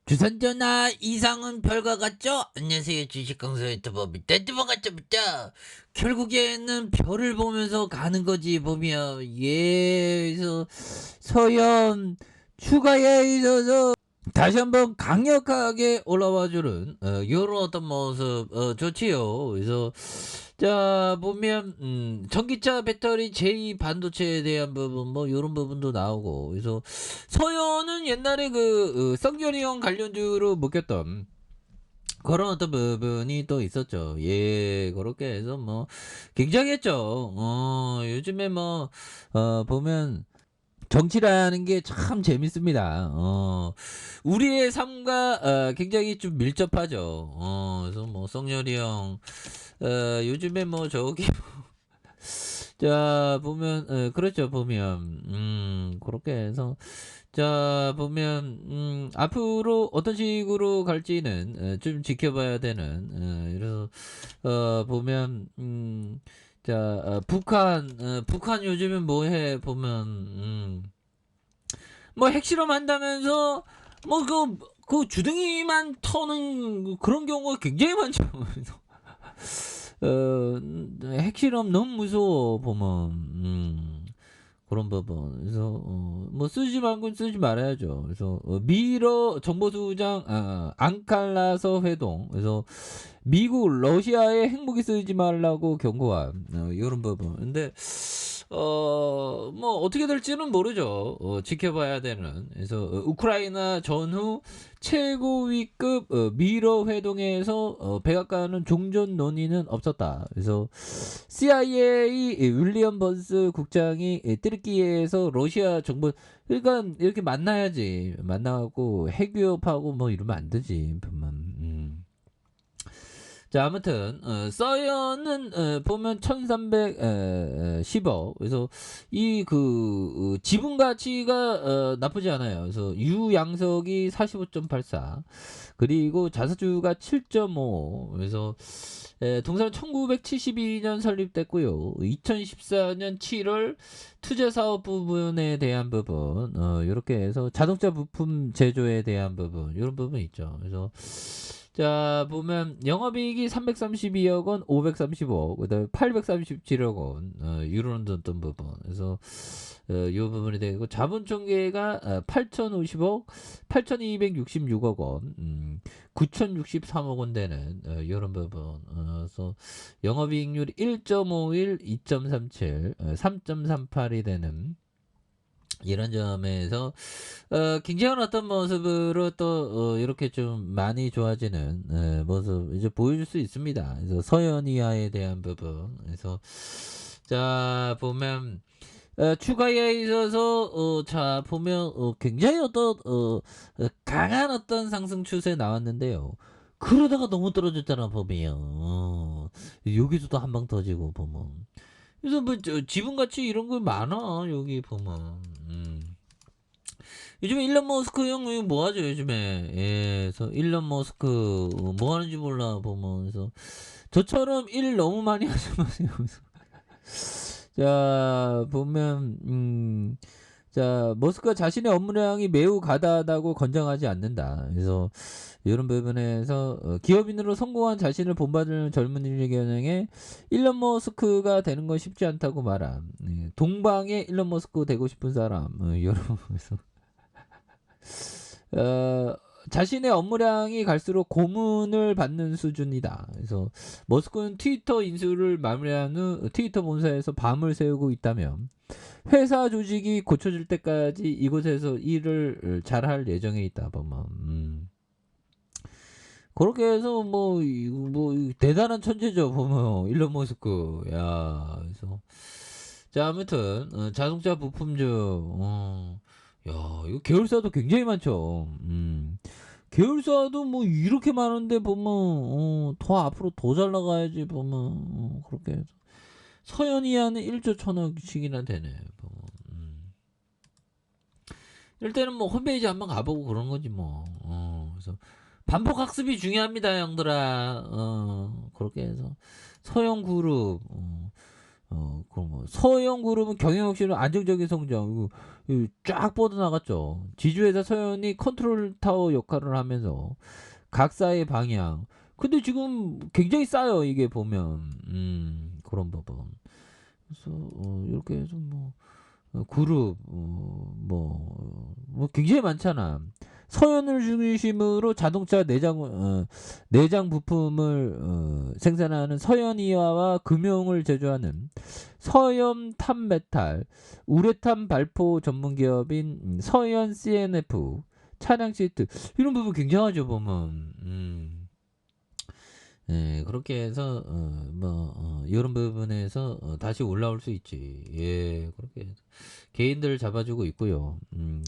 주선전화 이상은 별과 같죠? 안녕하세요. 주식강사 유튜버 밑단주버 같죠부터 결국에는 별을 보면서 가는 거지 보면 그래서 서현 추가에 있어서 다시 한번 강력하게 올라와주는 요런 어떤 모습 좋지요. 그래서 자 보면 전기차 배터리 제2 반도체에 대한 부분 뭐 요런 부분도 나오고 그래서 서현은 옛날에 쌍절이형 관련주로 묶였던 그런 어떤 부분이 또 있었죠. 예, 그렇게 해서 뭐 굉장했죠. 요즘에 뭐 보면 정치라는 게 참 재밌습니다. 우리의 삶과 굉장히 좀 밀접하죠. 그래서 뭐 성렬이 형, 요즘에 뭐 저기 자 보면 그렇죠 보면 그렇게 해서 자 보면 앞으로 어떤 식으로 갈지는 좀 지켜봐야 되는 이래서 보면 자 북한 요즘은 뭐해 보면 뭐 핵실험 한다면서 뭐 그 주둥이만 터는 그런 경우가 굉장히 많죠. 그래서 핵실험 너무 무서워 보면 그런 부분. 그래서 뭐 쓰지 말고 쓰지 말아야죠. 그래서 미러 정보수장 앙칼라서 회동. 그래서 미국 러시아에 핵무기 쓰지 말라고 경고한 이런 부분. 근데 뭐 어떻게 될지는 모르죠. 지켜봐야 되는. 그래서 우크라이나 전후 최고위급 미러 회동에서 백악관은 종전 논의는 없었다. 그래서 CIA 윌리엄 번스 국장이 띠르키예에서 러시아 정부 그러니까 이렇게 만나야지 만나고 핵위협하고 뭐 이러면 안 되지 보면 자 아무튼 서연은 보면 1310억 그래서 이 지분 가치가 나쁘지 않아요. 그래서 유양석이 45.84 그리고 자사주가 7.5 그래서 동사는 1972년 설립됐고요. 2014년 7월 투자 사업 부분에 대한 부분 이렇게 해서 자동차 부품 제조에 대한 부분 이런 부분 있죠. 그래서 자 보면 영업이익이 332억 원, 535억, 그다음에 837억 원 이런 어떤 부분. 그래서 이 부분이 되고 자본총계가 8,050억, 8,266억 원, 9,063억 원 되는 이런 부분. 그래서 영업이익률 1.51, 2.37, 3.38이 되는 이런 점에서 굉장한 어떤 모습으로 또 이렇게 좀 많이 좋아지는 모습 이제 보여줄 수 있습니다. 그래서 서현이와에 대한 부분. 그래서 자 보면 추가에 있어서 자 보면 굉장히 어떤 강한 어떤 상승 추세 나왔는데요. 그러다가 너무 떨어졌잖아 보면 여기서도 한 방 터지고 보면 그래서 뭐 지분 가치 이런 거 많아 여기 보면 요즘에 일론 머스크 형 뭐 하죠 요즘에 그래서 일론 머스크 뭐 하는지 몰라 보면서 저처럼 일 너무 많이 하지 마세요. 자 보면 자 머스크가 자신의 업무량이 매우 가다하다고 건정하지 않는다. 그래서 이런 부분에서 기업인으로 성공한 자신을 본받는 젊은이의 겨냥에 일론 머스크가 되는 건 쉽지 않다고 말함. 동방의 일론 머스크 되고 싶은 사람 이런 부분에서 자신의 업무량이 갈수록 고문을 받는 수준이다. 그래서 머스크는 트위터 인수를 마무리한 후 트위터 본사에서 밤을 새우고 있다면 회사 조직이 고쳐질 때까지 이곳에서 일을 잘할 예정에 있다. 보면 그렇게 해서 뭐 대단한 천재죠. 보면 일론 머스크. 야, 그래서 자 아무튼 자동차 부품주. 야 이거 계열사도 굉장히 많죠. 계열사도 뭐 이렇게 많은데 보면 더 앞으로 더 잘 나가야지 보면 그렇게 해서 서현이하는 1조 1천억씩이나 되네. 보면. 이럴 때는 뭐 홈페이지 한번 가보고 그런 거지 뭐. 그래서 반복 학습이 중요합니다, 형들아. 그렇게 해서 서영 그룹. 그럼 뭐 서현 그룹은 경영 실은 안정적인 성장 이거 쫙 뻗어나갔죠. 지주회사 서현이 컨트롤 타워 역할을 하면서 각사의 방향. 근데 지금 굉장히 싸요 이게 보면 그런 부분. 그래서 이렇게 해서 뭐 그룹 뭐 굉장히 많잖아. 서현을 중심으로 자동차 내장 부품을 생산하는 서현이와와 금용을 제조하는 서현 탑메탈 우레탄 발포 전문 기업인 서현 CNF 차량 시트 이런 부분 굉장하죠 보면. 예, 그렇게 해서 이런 부분에서 다시 올라올 수 있지. 예, 그렇게 해서 개인들을 잡아주고 있고요.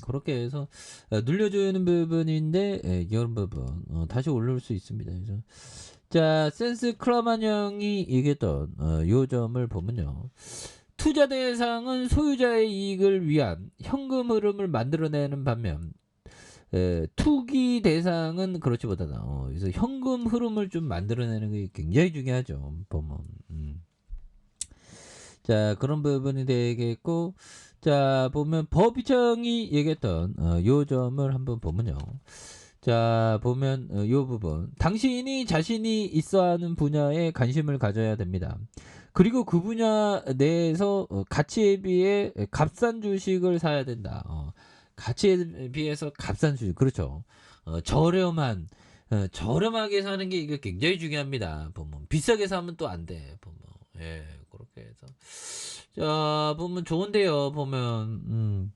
그렇게 해서 눌려주는 부분인데 이런 부분 다시 올라올 수 있습니다. 그래서 자, 센스 클라만 형이 얘기했던 요 점을 보면요. 투자 대상은 소유자의 이익을 위한 현금 흐름을 만들어내는 반면 투기 대상은 그렇지 못하다. 그래서 현금 흐름을 좀 만들어내는 게 굉장히 중요하죠. 보면. 자, 그런 부분이 되겠고, 자, 보면 법이청이 얘기했던 요 점을 한번 보면요. 자, 보면 요 부분. 당신이 자신이 있어 하는 분야에 관심을 가져야 됩니다. 그리고 그 분야 내에서 가치에 비해 값싼 주식을 사야 된다. 가치에 비해서 값싼 주식. 그렇죠. 저렴하게 사는 게 이게 굉장히 중요합니다. 보면 비싸게 사면 또 안 돼. 보면 예, 그렇게 해서 자, 보면 좋은데요. 보면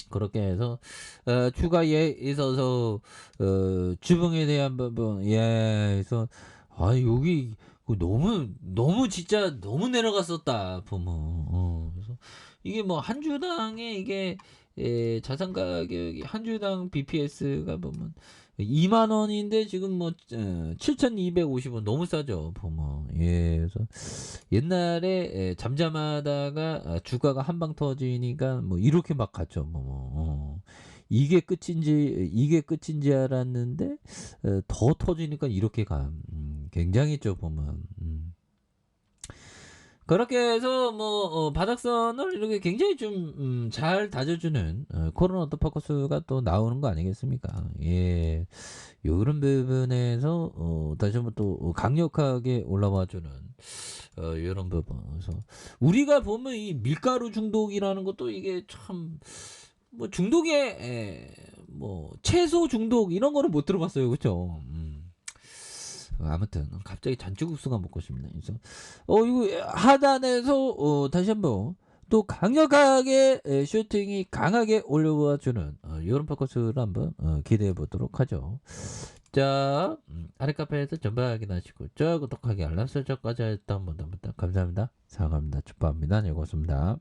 그렇게 해서 추가에 있어서 주봉에 대한 부분 그래서 여기 너무 진짜 너무 내려갔었다 보면 그래서 이게 뭐 한 주당에 이게 자산 가격이 한 주당 BPS가 보면 2만 원인데 지금 뭐 7,250원 너무 싸죠 보면. 예, 그래서 옛날에 잠잠하다가 주가가 한 방 터지니까 뭐 이렇게 막 갔죠. 이게 끝인지 알았는데 더 터지니까 이렇게 굉장했죠 보면. 그렇게 해서 바닥선을 이렇게 굉장히 좀 잘 다져주는 코로나 오토파커스가 또 나오는 거 아니겠습니까? 예, 요런 부분에서 다시 한번 또 강력하게 올라와주는 이런 부분. 그래서 우리가 보면 이 밀가루 중독이라는 것도 이게 참 뭐 중독에 뭐 채소 중독 이런 거는 못 들어봤어요, 그렇죠? 아무튼 갑자기 잔치국수가 먹고 싶네. 그래서 이거 하단에서 다시 한번 또 강력하게 슈팅이 강하게 올려와 주는 이런 포커스를 한번 기대해 보도록 하죠. 자, 아래 카페에서 전부 확인하시고 저 구독하기 알람 설정까지 했던 분들 감사합니다. 사랑합니다. 축하합니다. 네, 고맙습니다.